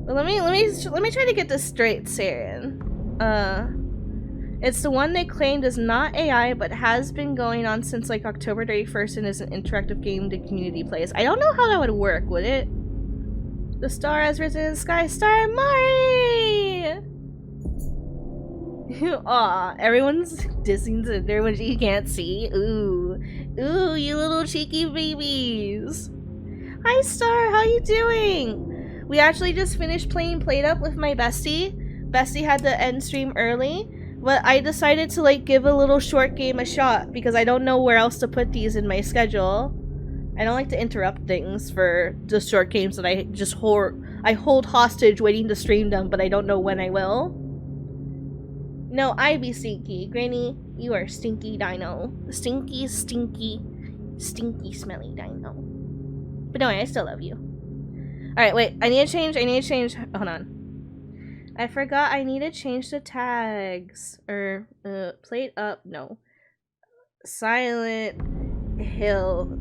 Let me try to get this straight, Saren. It's the one they claimed is not AI, but has been going on since like October 31st and is an interactive game the community plays. I don't know how that would work, would it? The star has risen in the sky. Star Mari! Aw, everyone's dissing Cinder when she can't see. Ooh. Ooh, you little cheeky babies. Hi, Star. How you doing? We actually just finished playing Played Up with my bestie. Bestie had to end stream early. But I decided to like give a little short game a shot because I don't know where else to put these in my schedule. I don't like to interrupt things for the short games that I just hold hostage waiting to stream them, but I don't know when I will. No, I be stinky. Granny, you are stinky dino. Stinky, stinky, stinky smelly dino. But no, I still love you. Alright, wait, I need to change, hold on. I forgot I need to change the tags. Played Up, no. Silent Hill.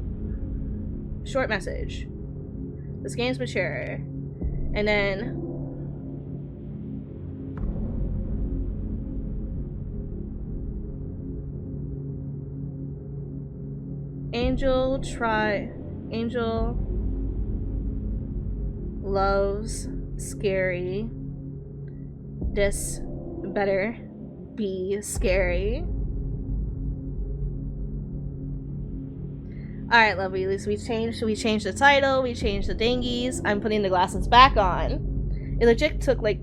Short message. This game's mature. And then... Angel loves scary. This better be scary. Alright, lovely. At least we changed the title, we changed the dingies. I'm putting the glasses back on. It legit took like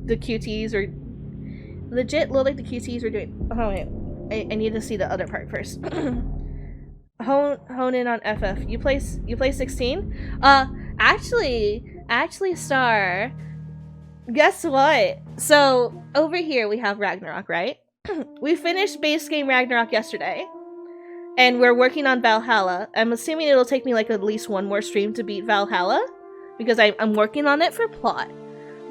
the QTs or legit looked like the QTs were doing. Oh wait. I need to see the other part first. Hone in on FF. You play 16? Actually, Star. Guess what? So over here we have Ragnarok, right? We finished base game Ragnarok yesterday, and we're working on Valhalla. I'm assuming it'll take me like at least one more stream to beat Valhalla, because I'm working on it for plot.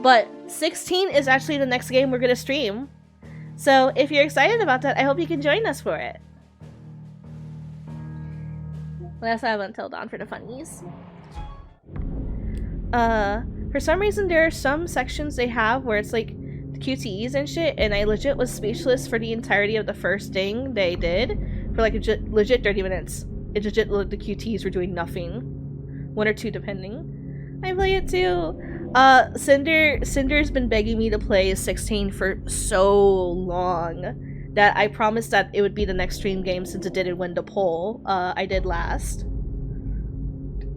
But 16 is actually the next game we're gonna stream. So if you're excited about that, I hope you can join us for it. Let's have until dawn for the funnies. For some reason there are some sections they have where it's like QTEs and shit, and I legit was speechless for the entirety of the first thing they did for like legit 30 minutes. It legit looked the QTEs were doing nothing. 1 or 2 depending. I play it too. Cinder's been begging me to play 16 for so long that I promised that it would be the next stream game since it didn't win the poll I did last.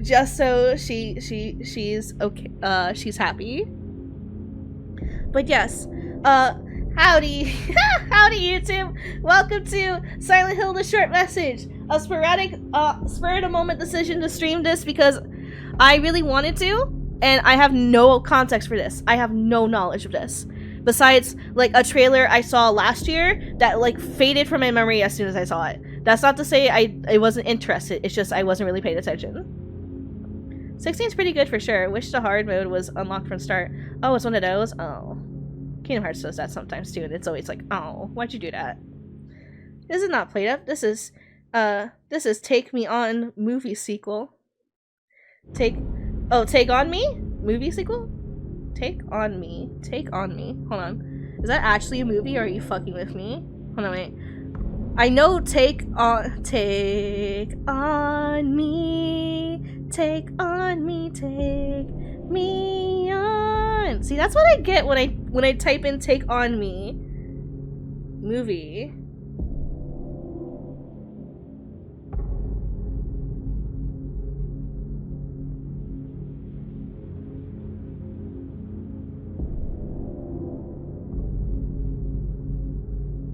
Just so she's okay, she's happy. But yes, howdy, howdy YouTube. Welcome to Silent Hill: The Short Message. A sporadic, spur of the moment decision to stream this because I really wanted to, and I have no context for this. I have no knowledge of this. Besides, like, a trailer I saw last year that, like, faded from my memory as soon as I saw it. That's not to say I wasn't interested, it's just I wasn't really paying attention. 16's pretty good for sure. Wish the hard mode was unlocked from start. Oh, it's one of those? Oh. Kingdom Hearts does that sometimes too, and it's always like, oh, why'd you do that? This is not Played Up. This is Take Me On movie sequel. Take On Me? Movie sequel? Take On Me. Hold on. Is that actually a movie or are you fucking with me? Hold on, wait. I know Take On Me. Take me on. See, that's what I get when I type in Take On Me movie.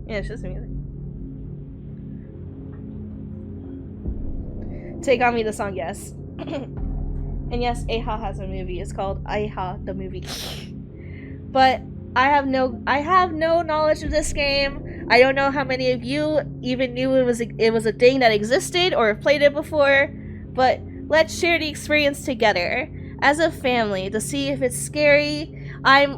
Yeah, it's just music. Take On Me the song, yes. And yes, Aha has a movie. It's called Aha the movie. But I have no knowledge of this game. I don't know how many of you even knew it was a thing that existed or have played it before. But let's share the experience together as a family to see if it's scary. I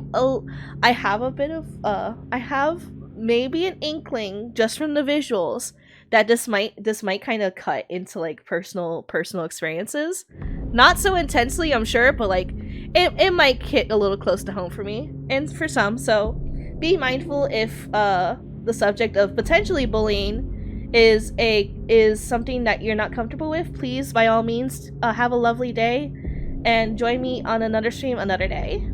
have maybe an inkling just from the visuals that this might kind of cut into like personal experiences. Not so intensely, I'm sure, but like it might hit a little close to home for me and for some. So be mindful if the subject of potentially bullying is something that you're not comfortable with. Please, by all means, have a lovely day and join me on another stream another day.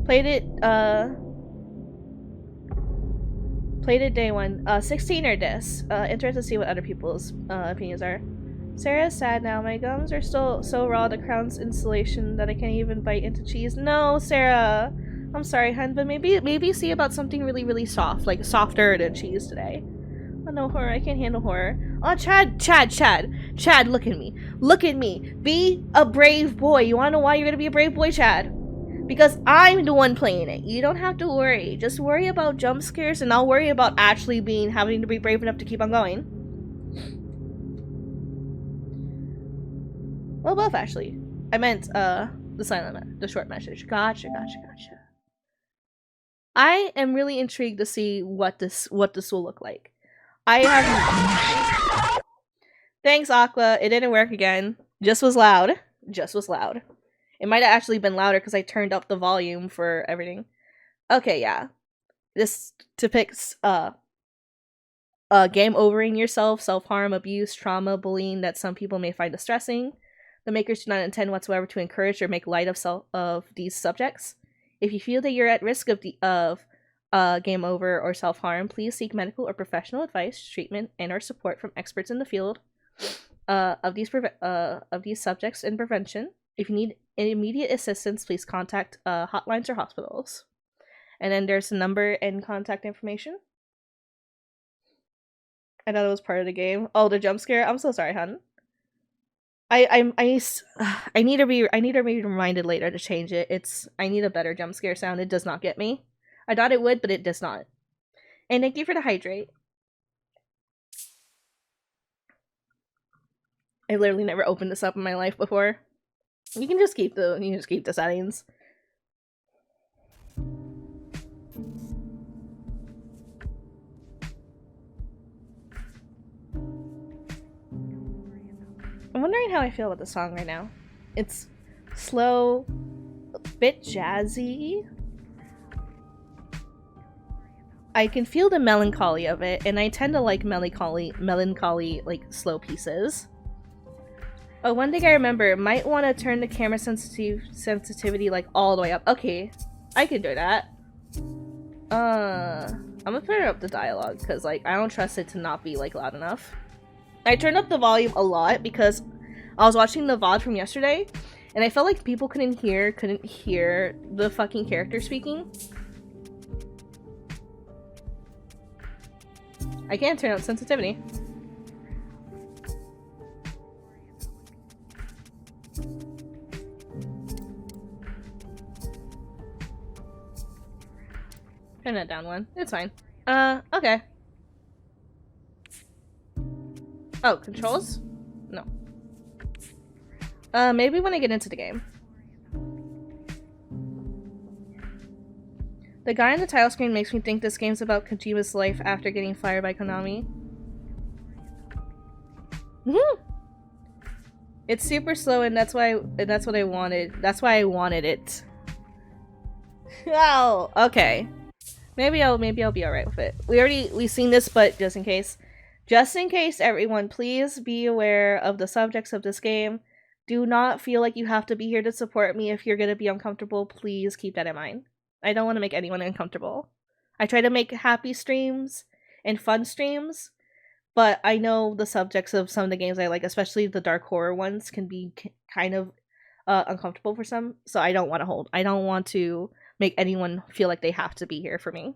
Played it day one. 16 or this. Interested to see what other people's opinions are. Sarah's sad now. My gums are still so raw, the crown's insulation, that I can't even bite into cheese. No, Sarah. I'm sorry, hun, but maybe see about something really, really soft, like softer than cheese today. Oh, no, horror. I can't handle horror. Oh, Chad, look at me. Look at me. Be a brave boy. You wanna know why you're gonna be a brave boy, Chad? Because I'm the one playing it. You don't have to worry. Just worry about jump scares, and I'll worry about actually having to be brave enough to keep on going. Well, both actually. I meant the silent, the short message. Gotcha. I am really intrigued to see what this will look like. I have. Thanks, Aqua. It didn't work again. Just was loud. It might have actually been louder because I turned up the volume for everything. Okay, yeah. This depicts game overing yourself, self-harm, abuse, trauma, bullying that some people may find distressing. The makers do not intend whatsoever to encourage or make light of these subjects. If you feel that you're at risk of game over or self-harm, please seek medical or professional advice, treatment, and or support from experts in the field of these subjects and prevention. If you need immediate assistance, please contact hotlines or hospitals. And then there's a number and contact information. I thought it was part of the game. Oh, the jump scare. I'm so sorry, hun. I need to be reminded later to change it. I need a better jump scare sound. It does not get me. I thought it would, but it does not. And thank you for the hydrate. I literally never opened this up in my life before. You can just keep the settings. I'm wondering how I feel about the song right now. It's slow, a bit jazzy. I can feel the melancholy of it, and I tend to like melancholy like slow pieces. Oh, one thing I remember, might want to turn the camera sensitivity like all the way up. Okay, I can do that. I'm gonna turn up the dialogue because like I don't trust it to not be like loud enough. I turned up the volume a lot because I was watching the VOD from yesterday, and I felt like people couldn't hear the fucking character speaking. I can't turn up sensitivity. Turn that down one. It's fine. Okay. Oh, controls? No. Maybe when I get into the game. The guy on the title screen makes me think this game's about Kojima's life after getting fired by Konami. It's super slow, and that's what I wanted. That's why I wanted it. Oh, okay. Maybe I'll be alright with it. We've seen this, but just in case, everyone, please be aware of the subjects of this game. Do not feel like you have to be here to support me if you're gonna be uncomfortable. Please keep that in mind. I don't want to make anyone uncomfortable. I try to make happy streams and fun streams, but I know the subjects of some of the games I like, especially the dark horror ones, can be kind of uncomfortable for some. So I don't want to make anyone feel like they have to be here for me.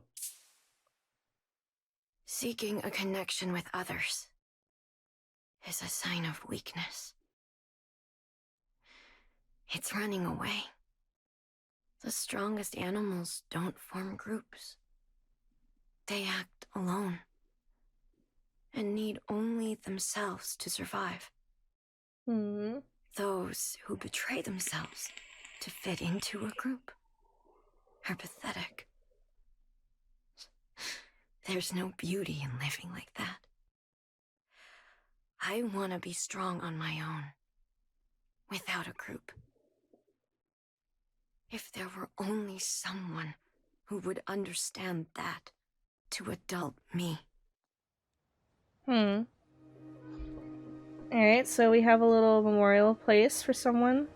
Seeking a connection with others is a sign of weakness. It's running away. The strongest animals don't form groups. They act alone and need only themselves to survive. Those who betray themselves to fit into a group are pathetic. There's no beauty in living like that. I want to be strong on my own, without a group. If there were only someone who would understand that to adult me. Alright, so we have a little memorial place for someone.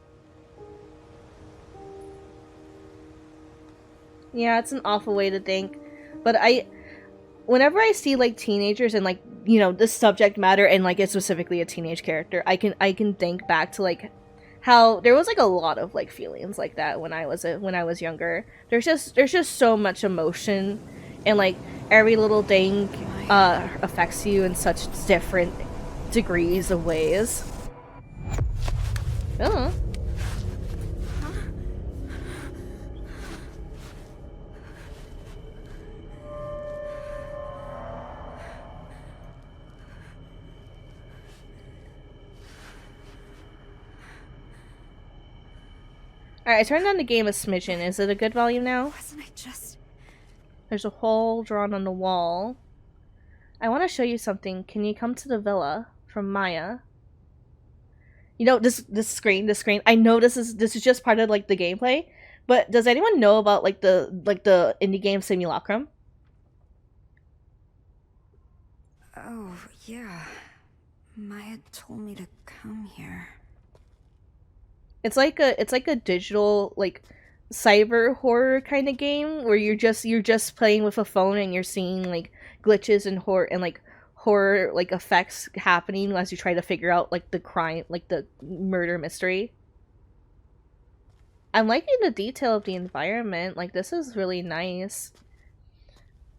Yeah, it's an awful way to think. But whenever I see like teenagers and like, you know, this subject matter and like it's specifically a teenage character, I can think back to like how there was like a lot of like feelings like that when I was younger. There's just so much emotion, and like every little thing affects you in such different degrees of ways. Oh. Alright, I turned on the game a smidgen. Is it a good volume now? Wasn't I just... There's a hole drawn on the wall. I want to show you something. Can you come to the villa? From Maya. You know, this screen. I know this is just part of like the gameplay, but does anyone know about like the indie game Simulacrum? Oh, yeah. Maya told me to come here. It's like a digital like cyber horror kind of game where you're just playing with a phone and you're seeing like glitches and horror like effects happening as you try to figure out like the crime, like the murder mystery. I'm liking the detail of the environment. Like, this is really nice.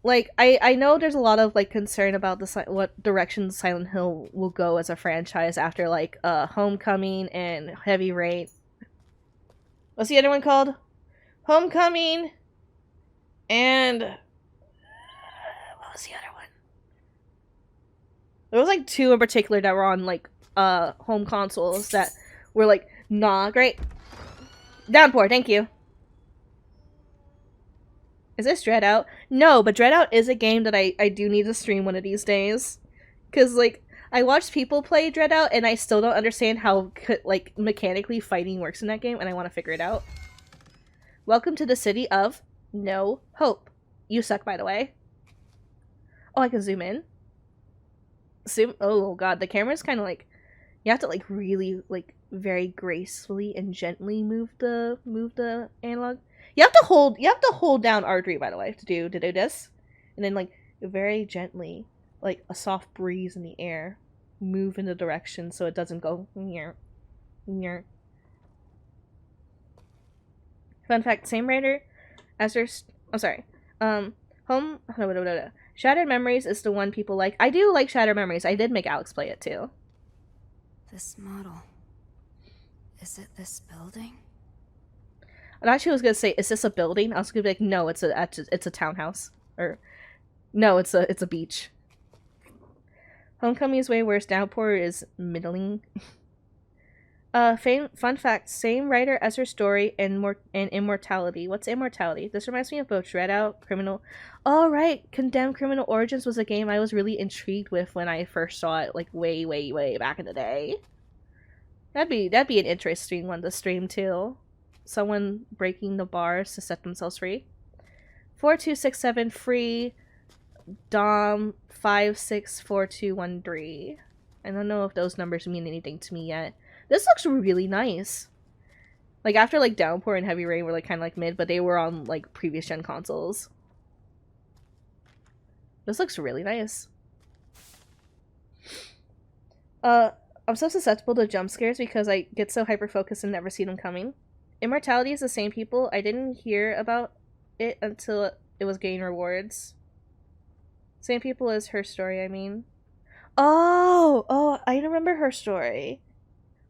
Like, I know there's a lot of like concern about what direction Silent Hill will go as a franchise after like Homecoming and Heavy Rain. What's the other one called? Homecoming and what was the other one? There was like two in particular that were on like home consoles that were like not great. Downpour, thank you. Is this Dreadout? No, but Dreadout is a game that I do need to stream one of these days. Because, like, I watched people play Dreadout, and I still don't understand how, like, mechanically fighting works in that game, and I want to figure it out. Welcome to the city of No Hope. You suck, by the way. Oh, I can zoom in. Zoom? Oh, God. The camera's kind of, like... You have to, like, really, like, very gracefully and gently move the analog. You have to hold down R3, by the way, to do this. And then like very gently, like a soft breeze in the air, move in the direction so it doesn't go near. Fun fact, same writer as Shattered Memories is the one people like. I do like Shattered Memories. I did make Alex play it too. This model. Is it this building? I thought she was gonna say, "Is this a building?" I was gonna be like, "No, it's a townhouse," or "No, it's a beach." Homecoming is way worse. Downpour is middling. Fun fact: same writer as her story and Immortality. What's Immortality? This reminds me of both Dreadout, Criminal. All right, Condemned Criminal Origins was a game I was really intrigued with when I first saw it, like way back in the day. That'd be an interesting one to stream too. Someone breaking the bars to set themselves free. 4267 free Dom 564213. I don't know if those numbers mean anything to me yet. This looks really nice. Like after like Downpour and Heavy Rain were like kind of like mid, but they were on like previous gen consoles. This looks really nice. I'm so susceptible to jump scares because I get so hyper focused and never see them coming. Immortality is the same people. I didn't hear about it until it was getting rewards. Same people as Her Story, I mean. Oh, I remember Her Story.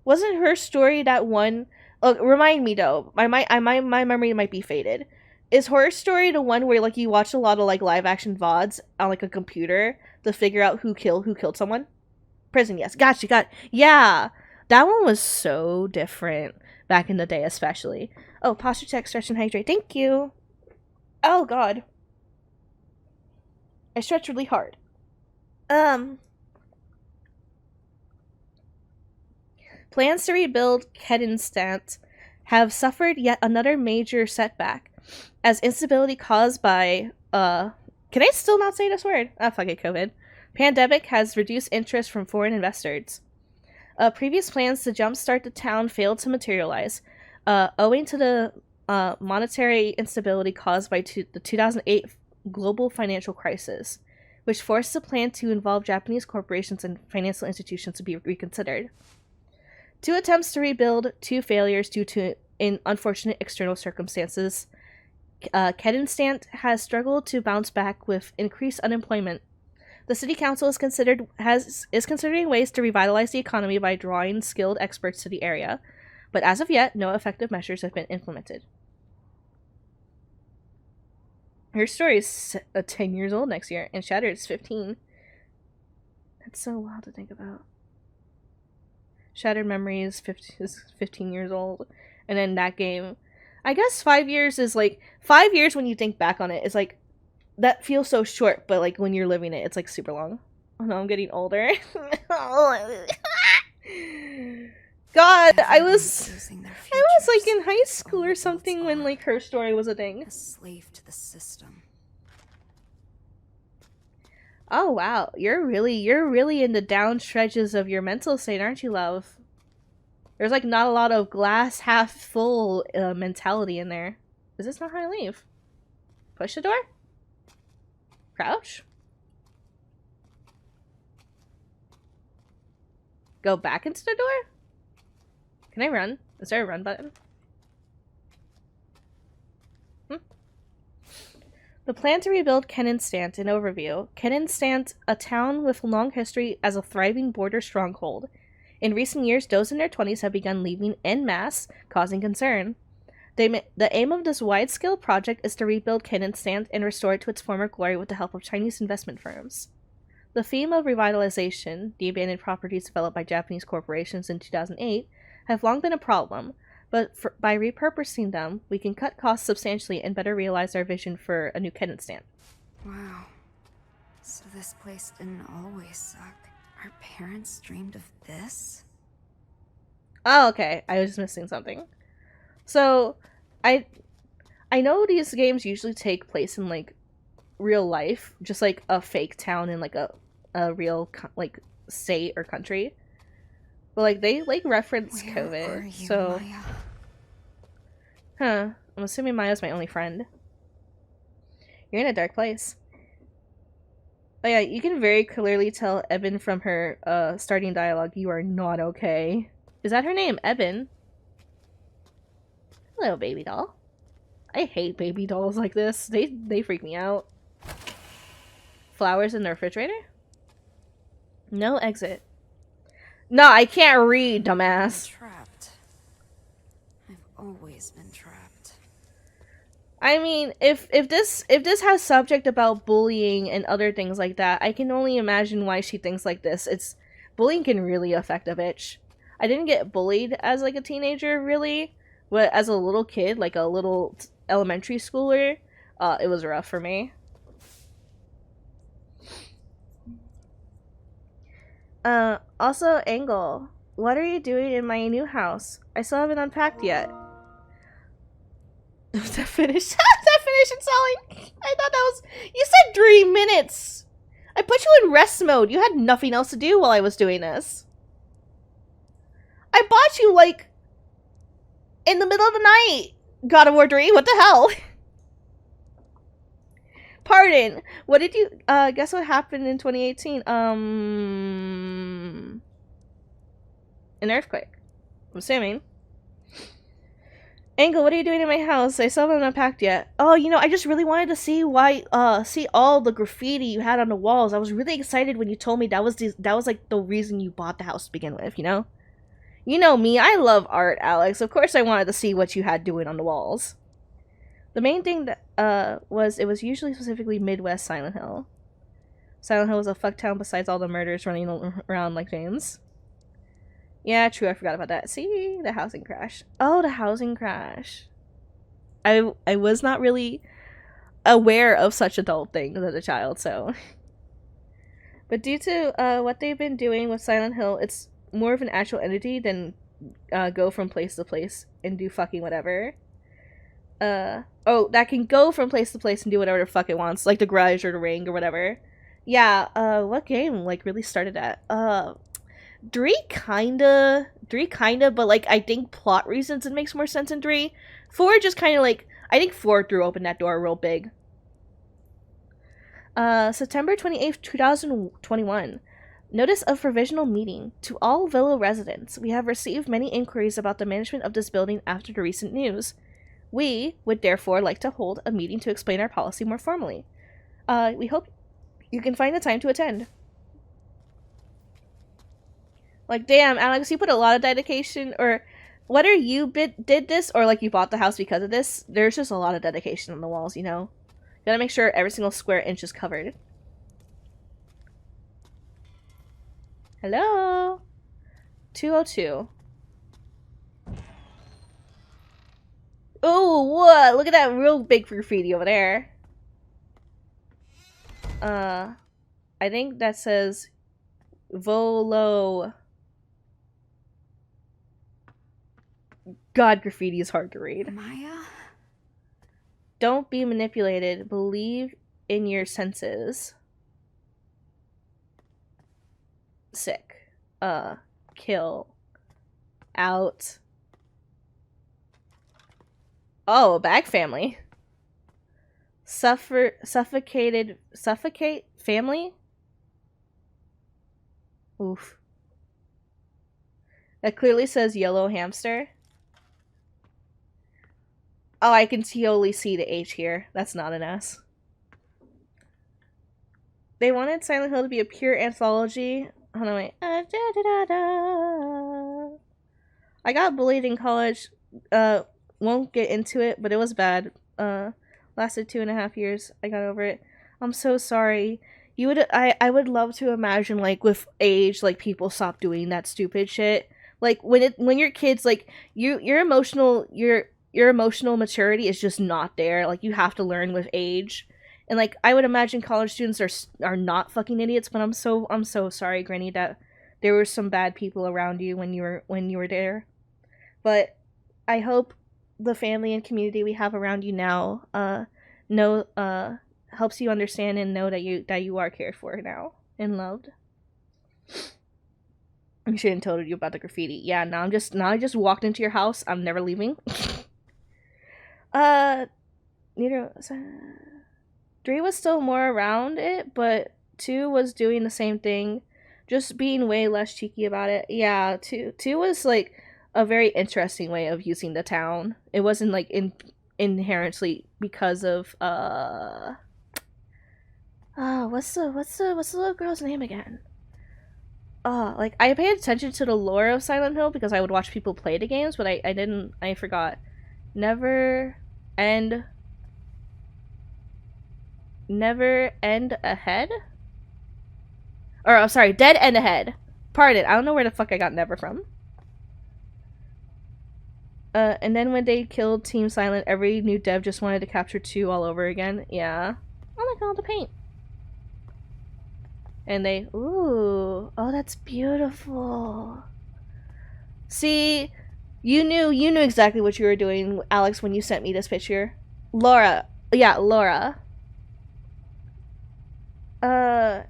Wasn't Her Story that one? Oh, remind me though. My memory might be faded. Is Horror Story the one where like you watch a lot of like live action VODs on like a computer to figure out who killed someone? Prison, yes. Got you. Yeah, that one was so different back in the day, especially. Oh, posture check, stretch and hydrate. Thank you. Oh God, I stretch really hard. Plans to rebuild Kedenstant have suffered yet another major setback, as instability caused by, can I still not say this word? Ah, fuck it, COVID. Pandemic has reduced interest from foreign investors. Previous plans to jumpstart the town failed to materialize, owing to the monetary instability caused by the 2008 global financial crisis, which forced the plan to involve Japanese corporations and financial institutions to be reconsidered. 2 attempts to rebuild, 2 failures due to unfortunate external circumstances. Kedenstant has struggled to bounce back with increased unemployment. The city council is considering ways to revitalize the economy by drawing skilled experts to the area, but as of yet, no effective measures have been implemented. Her story is 10 years old next year, and Shattered is 15. That's so wild to think about. Shattered Memory is 15 years old, and then that game, I guess 5 years is like 5 years when you think back on it is like that feels so short, but like when you're living it, it's like super long. Oh no, I'm getting older. God, I was like in high school or something when like her story was a thing. A slave to the system. Oh wow, you're really in the down stretches of your mental state, aren't you, love? There's like not a lot of glass half full mentality in there. Is this not how I leave? Push the door? Crouch? Go back into the door? Can I run? Is there a run button? The plan to rebuild Kedenstant in overview. Kedenstant, a town with a long history as a thriving border stronghold. In recent years, those in their 20s have begun leaving en masse, causing concern. The aim of this wide-scale project is to rebuild Kedenstant and restore it to its former glory with the help of Chinese investment firms. The theme of revitalization, the abandoned properties developed by Japanese corporations in 2008, have long been a problem, but by repurposing them, we can cut costs substantially and better realize our vision for a new Kedenstant. Wow. So this place didn't always suck. Our parents dreamed of this? Oh, okay. I was missing something. So, I know these games usually take place in, like, real life. Just, like, a fake town in, like, a real, like, state or country. But, like, they, like, reference COVID. So, Maya? huh. I'm assuming Maya's my only friend. You're in a dark place. Oh yeah, you can very clearly tell Eben from her starting dialogue. You are not okay. Is that her name? Eben? Hello, baby doll. I hate baby dolls like this. They freak me out. Flowers in the refrigerator? No exit. No, I can't read, dumbass. I'm trapped. I've always been trapped. I mean, if this has subject about bullying and other things like that, I can only imagine why she thinks like this. Bullying can really affect a bitch. I didn't get bullied as like a teenager really, but as a little kid, like a little elementary schooler, it was rough for me. Also, Angel, what are you doing in my new house? I still haven't unpacked yet. Was that finished? That finished installing? I thought that was... You said 3 minutes! I put you in rest mode. You had nothing else to do while I was doing this. I bought you, like, in the middle of the night. God of War 3, what the hell? Pardon. What did you... guess what happened in 2018? An earthquake. I'm assuming. Angel, what are you doing in my house? I still haven't unpacked yet. Oh, you know, I just really wanted to see see all the graffiti you had on the walls. I was really excited when you told me that was like the reason you bought the house to begin with, you know? You know me, I love art, Alex. Of course I wanted to see what you had doing on the walls. The main thing that, was it was usually specifically Midwest Silent Hill. Silent Hill was a fucktown besides all the murders running around like James. Yeah, true, I forgot about that. See? The housing crash. Oh, the housing crash. I was not really aware of such adult things as a child, so... But due to what they've been doing with Silent Hill, it's more of an actual entity than go from place to place and do fucking whatever. That can go from place to place and do whatever the fuck it wants, like the garage or the ring or whatever. Yeah, what game, like, really started that? 3 kinda, but, like, I think plot reasons it makes more sense in 3. 4 just kinda, like, I think 4 threw open that door real big. September 28th, 2021. Notice of provisional meeting. To all Villa residents, we have received many inquiries about the management of this building after the recent news. We would therefore like to hold a meeting to explain our policy more formally. We hope you can find the time to attend. Like, damn, Alex, you put a lot of dedication, or whether you did this or, like, you bought the house because of this, there's just a lot of dedication on the walls, you know? You gotta make sure every single square inch is covered. Hello? 202. Oh, what? Look at that real big graffiti over there. I think that says Volo. God, graffiti is hard to read. Maya? Don't be manipulated. Believe in your senses. Sick. Kill. Out. Oh, a bag family. Suffocate family? Oof. That clearly says yellow hamster. Oh, I can totally see the H here. That's not an S. They wanted Silent Hill to be a pure anthology. Hold on, wait. I got bullied in college. Won't get into it, but it was bad. Lasted 2.5 years. I got over it. I'm so sorry. I would love to imagine, like, with age, like, people stop doing that stupid shit. Like, when you're kids, like, your emotional maturity is just not there. Like, you have to learn with age. And, like, I would imagine college students are not fucking idiots, but I'm so sorry, Granny, that there were some bad people around you when you were there. But I hope the family and community we have around you now helps you understand and know that you are cared for now and loved. I shouldn't have told you about the graffiti. Yeah, now I just walked into your house. I'm never leaving. 3 was still more around it, but 2 was doing the same thing, just being way less cheeky about it. Yeah, 2 was, like, a very interesting way of using the town. It wasn't, like, inherently because of what's the little girl's name again? Like, I paid attention to the lore of Silent Hill because I would watch people play the games, but I forgot. Never end ahead? Or, I'm sorry, dead end ahead. Pardon, I don't know where the fuck I got never from. And then when they killed Team Silent, every new dev just wanted to capture 2 all over again. Yeah. Oh my god, the paint. And they, ooh, oh, that's beautiful. See, you knew exactly what you were doing, Alex, when you sent me this picture. Laura. Yeah, Laura.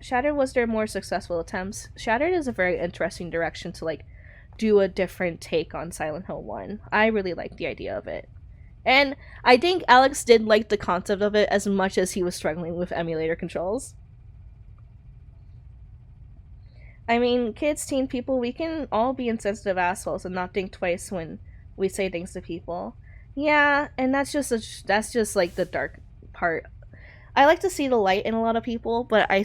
Shattered was their more successful attempts. Shattered is a very interesting direction to, like, do a different take on Silent Hill 1. I really like the idea of it. And I think Alex did like the concept of it as much as he was struggling with emulator controls. I mean, kids, teen people, we can all be insensitive assholes and not think twice when we say things to people. Yeah, and that's just like the dark part. I like to see the light in a lot of people, but I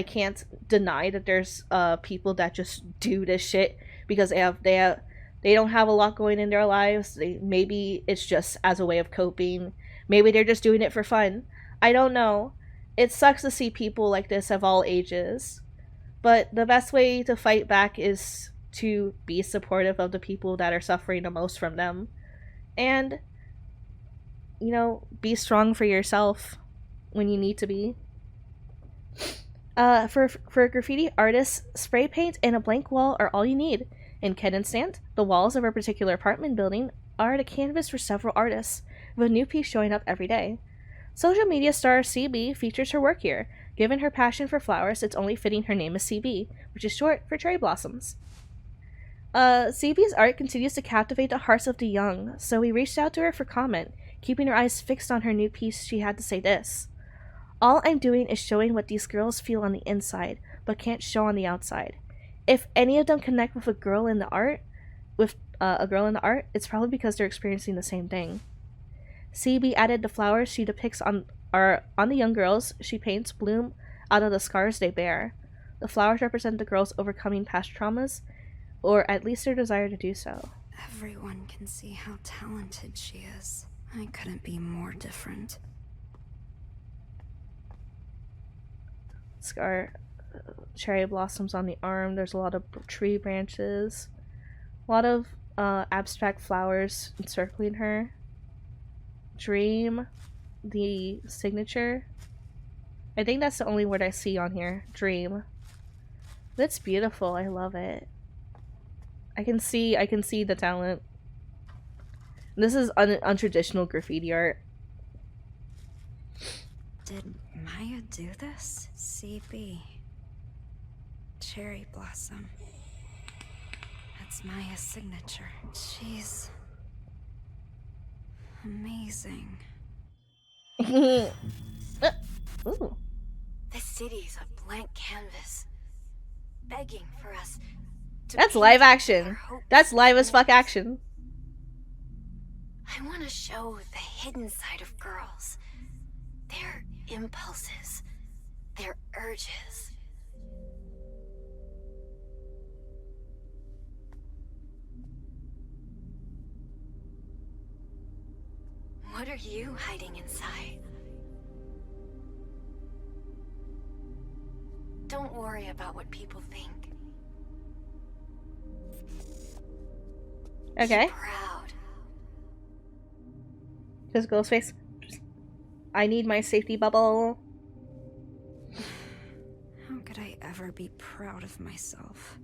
can't deny that there's people that just do this shit because they don't have a lot going in their lives. Maybe it's just as a way of coping. Maybe they're just doing it for fun. I don't know. It sucks to see people like this of all ages. But the best way to fight back is to be supportive of the people that are suffering the most from them. And, you know, be strong for yourself when you need to be. For graffiti artists, spray paint and a blank wall are all you need. In Kensington, the walls of a particular apartment building are the canvas for several artists, with a new piece showing up every day. Social media star CB features her work here. Given her passion for flowers, it's only fitting her name is CB, which is short for cherry blossoms. CB's art continues to captivate the hearts of the young, so we reached out to her for comment, keeping our eyes fixed on her new piece. She had to say this. All I'm doing is showing what these girls feel on the inside, but can't show on the outside. If any of them connect with a girl in the art, it's probably because they're experiencing the same thing. CB added the flowers she depicts on the young girls she paints bloom out of the scars they bear. The flowers represent the girls overcoming past traumas, or at least their desire to do so. Everyone can see how talented she is. I couldn't be more different. Scar, cherry blossoms on the arm. There's a lot of tree branches. A lot of abstract flowers encircling her. Dream, the signature. I think that's the only word I see on here. Dream. That's beautiful. I love it. I can see the talent. This is untraditional graffiti art. Did Maya do this? CB. Cherry blossom. That's Maya's signature. She's amazing. Ooh. The city's a blank canvas, begging for us to That's paint live our action. hopes That's live as and fuck dreams. action. I want to show the hidden side of girls, their impulses, their urges. What are you hiding inside? Don't worry about what people think. Okay. Be proud. Just Ghostface. I need my safety bubble. How could I ever be proud of myself?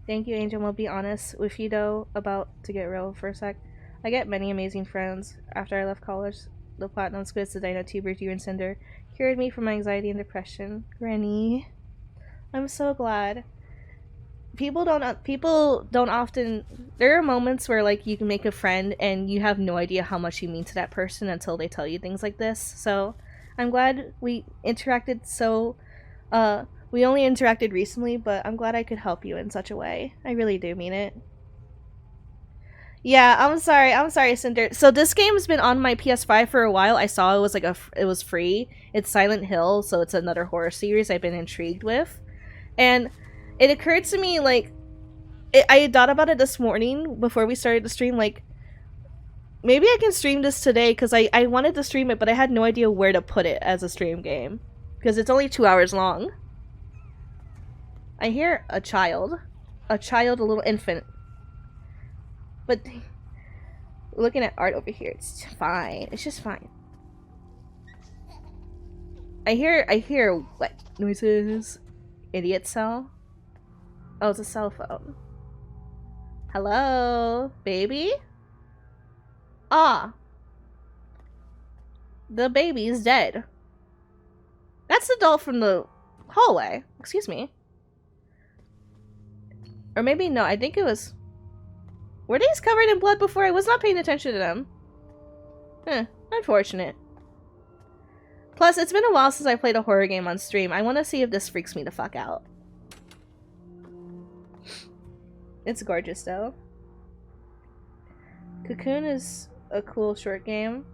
Thank you, Angel. I'll be honest with you though, about to get real for a sec. I get many amazing friends. After I left college, the Platinum Squids, the Dino Tubers, you and Cinder cured me from my anxiety and depression. Granny. I'm so glad. People don't often, there are moments where like you can make a friend and you have no idea how much you mean to that person until they tell you things like this. So I'm glad we interacted we only interacted recently, but I'm glad I could help you in such a way. I really do mean it. Yeah, I'm sorry, Cinder. So this game's been on my PS5 for a while. I saw it was like it was free. It's Silent Hill, so it's another horror series I've been intrigued with. And it occurred to me, like, I thought about it this morning before we started the stream, like, maybe I can stream this today, because I wanted to stream it, but I had no idea where to put it as a stream game. Because it's only 2 hours long. I hear a child, a little infant. But looking at art over here, it's fine. It's just fine. I hear what noises? Idiot cell? Oh, it's a cell phone. Hello, baby? Ah. The baby's dead. That's the doll from the hallway. Excuse me. Or maybe no, I think it was... Were these covered in blood before? I was not paying attention to them. Unfortunate. Plus, it's been a while since I played a horror game on stream. I want to see if this freaks me the fuck out. It's gorgeous, though. Cocoon is a cool short game.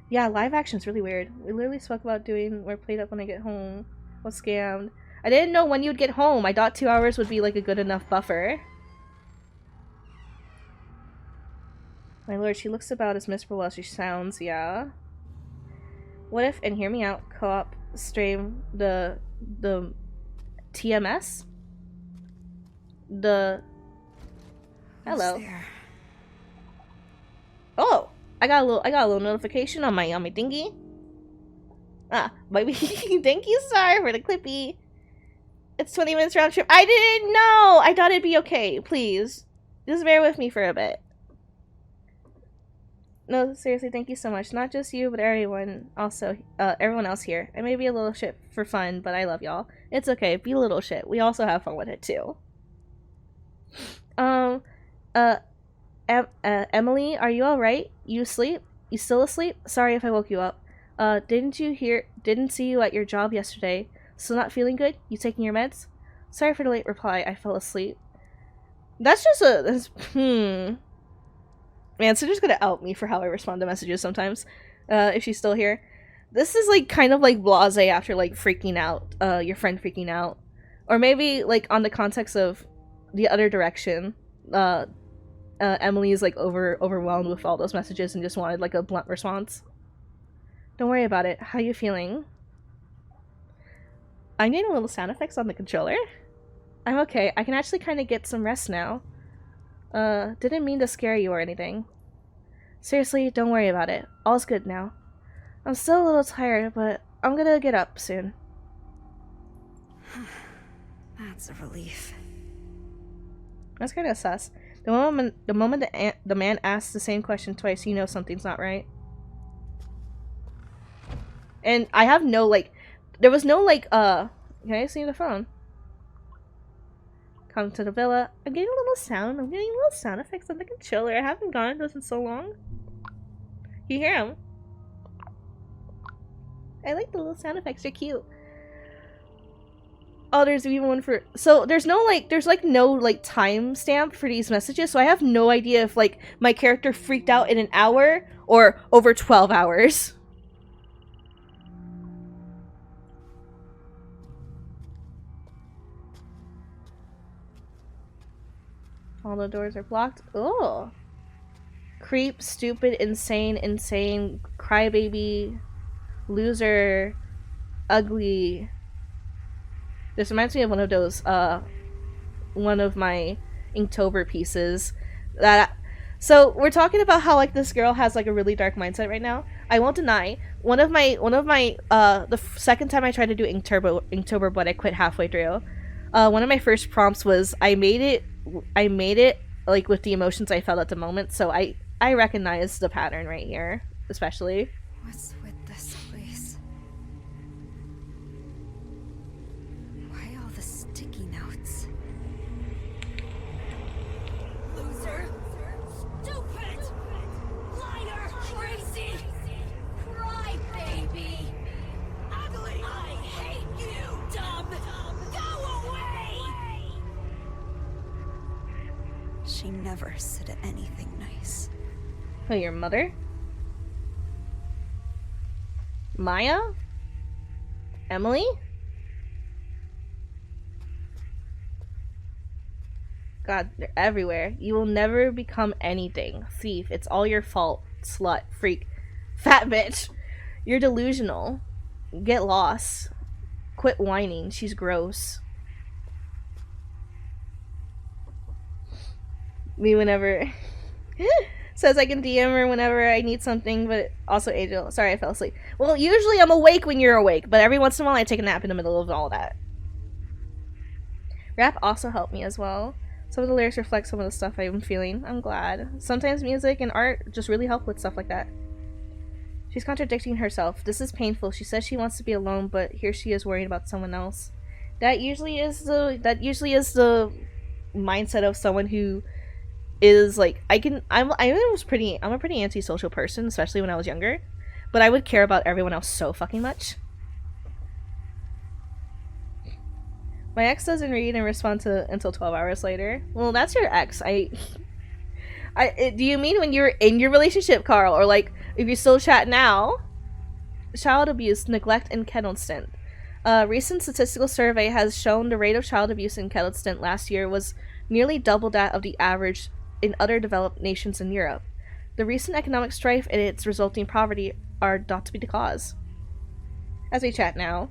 Yeah, live action's really weird. We literally spoke about doing or played up when I get home. Was scammed. I didn't know when you'd get home. I thought 2 hours would be like a good enough buffer. My lord, she looks about as miserable as she sounds, yeah. What if, and hear me out, co-op stream the TMS? The... Hello. Oh! I got a little notification on my thingy. Ah, maybe. Thank you, Star, for the clippy. It's 20 minutes round trip. I didn't know! I thought it'd be okay. Please. Just bear with me for a bit. No, seriously, thank you so much. Not just you, but everyone also, everyone else here. I may be a little shit for fun, but I love y'all. It's okay, be a little shit. We also have fun with it, too. Emily, are you alright? You asleep? You still asleep? Sorry if I woke you up. Didn't see you at your job yesterday. Still not feeling good? You taking your meds? Sorry for the late reply, I fell asleep. That's just Man, so just gonna out me for how I respond to messages sometimes. If she's still here. This is like kind of like blasé after like freaking out, your friend freaking out. Or maybe like on the context of the other direction. Emily is like overwhelmed with all those messages and just wanted like a blunt response. Don't worry about it. How you feeling? I'm getting a little sound effects on the controller. I'm okay. I can actually kind of get some rest now. Didn't mean to scare you or anything. Seriously, don't worry about it. All's good now. I'm still a little tired, but I'm gonna get up soon. That's a relief. That's kind of sus. The moment the man asks the same question twice, you know something's not right. And I have no, like, there was no, like, can I see the phone? Come to the villa. I'm getting a little sound. I'm getting little sound effects on the controller. I haven't gone into this in so long. You hear them? I like the little sound effects. They're cute. Oh, there's even one for... So, there's no, like... There's, like, no, like, time stamp for these messages. So, I have no idea if, like, my character freaked out in an hour or over 12 hours. All the doors are blocked. Oh. Creep, stupid, insane, crybaby, loser, ugly. This reminds me of one of those, one of my Inktober pieces. So we're talking about how like this girl has like a really dark mindset right now. I won't deny the second time I tried to do Inktober, but I quit halfway through. One of my first prompts was I made it like with the emotions I felt at the moment, so I recognize the pattern right here, especially. What's with this place? Why all the sticky notes? Loser! Stupid! Liar! Crazy! Crybaby! Ugly! I hate you! Dumb! Go away! She never said anything nice. Oh, your mother? Maya? Emily? God, they're everywhere. You will never become anything. Thief. It's all your fault. Slut. Freak. Fat bitch. You're delusional. Get lost. Quit whining. She's gross. Me whenever... Says I can DM her whenever I need something, but also Angel. Sorry, I fell asleep. Well, usually I'm awake when you're awake, but every once in a while I take a nap in the middle of all that. Rap also helped me as well. Some of the lyrics reflect some of the stuff I'm feeling. I'm glad. Sometimes music and art just really help with stuff like that. She's contradicting herself. This is painful. She says she wants to be alone, but here she is worrying about someone else. That usually is the mindset of someone who is like I'm a pretty antisocial person, especially when I was younger, but I would care about everyone else so fucking much. My ex doesn't read and respond to until 12 hours later. Well, that's your ex. Do you mean when you're in your relationship, Carl, or like if you still chat now? Child abuse, neglect, and Kettleston. A recent statistical survey has shown the rate of child abuse in Kettleston last year was nearly double that of the average in other developed nations in Europe. The recent economic strife and its resulting poverty are thought to be the cause. As we chat now,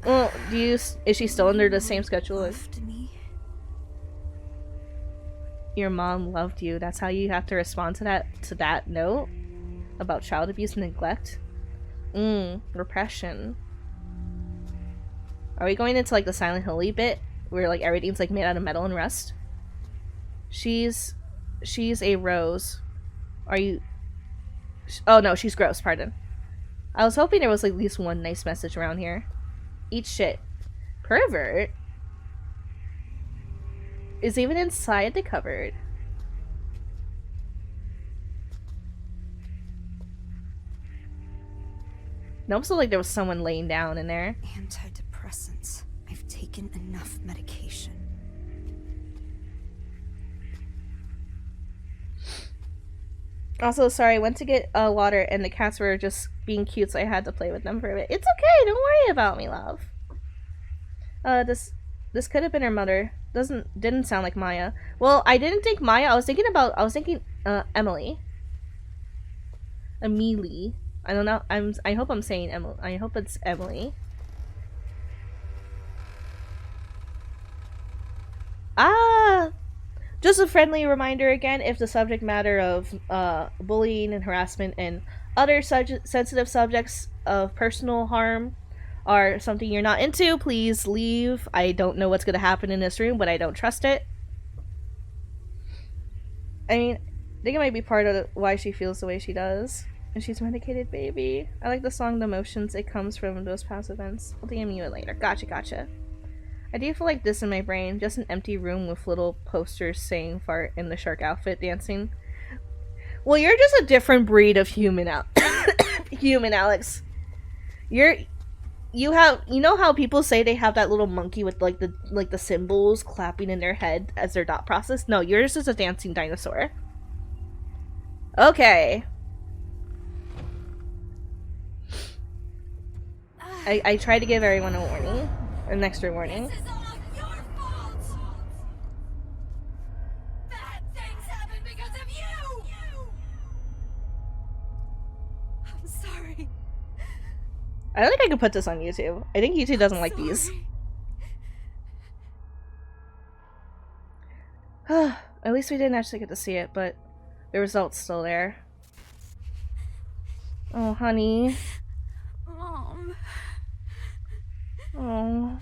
well, is she still under the same schedule as me? Your mom loved you? That's how you have to respond to that note about child abuse and neglect. Repression. Are we going into like the Silent Hill-y bit where like everything's like made out of metal and rust? She's a rose. Are you? Oh no, she's gross. Pardon. I was hoping there was like at least one nice message around here. Eat shit. Pervert is even inside the cupboard. It almost looked like there was someone laying down in there. Antidepressants. I've taken enough medication. Also, sorry, I went to get water and the cats were just being cute, so I had to play with them for a bit. It's okay, don't worry about me, love. This could have been her mother. Didn't sound like Maya. Well, I didn't think Maya. I was thinking Emily. Amelie. I don't know. I hope I'm saying Emily. I hope it's Emily. Ah! Just a friendly reminder again, if the subject matter of bullying and harassment and other sensitive subjects of personal harm are something you're not into, please leave. I don't know what's going to happen in this room, but I don't trust it. I mean, I think it might be part of why she feels the way she does. And she's a medicated baby. I like the song The Emotions. It comes from those past events. I'll DM you it later. Gotcha. I do feel like this in my brain. Just an empty room with little posters saying fart in the shark outfit dancing. Well, you're just a different breed of human, human, Alex. You know how people say they have that little monkey with like the symbols clapping in their head as their thought process? No, yours is a dancing dinosaur. Okay. I try to give everyone a warning. An extra warning. This is all your fault! Bad things happen because of you! I'm sorry. I don't think I could put this on YouTube. I think YouTube doesn't like these. At least we didn't actually get to see it, but the result's still there. Oh, honey. Mom. Oh.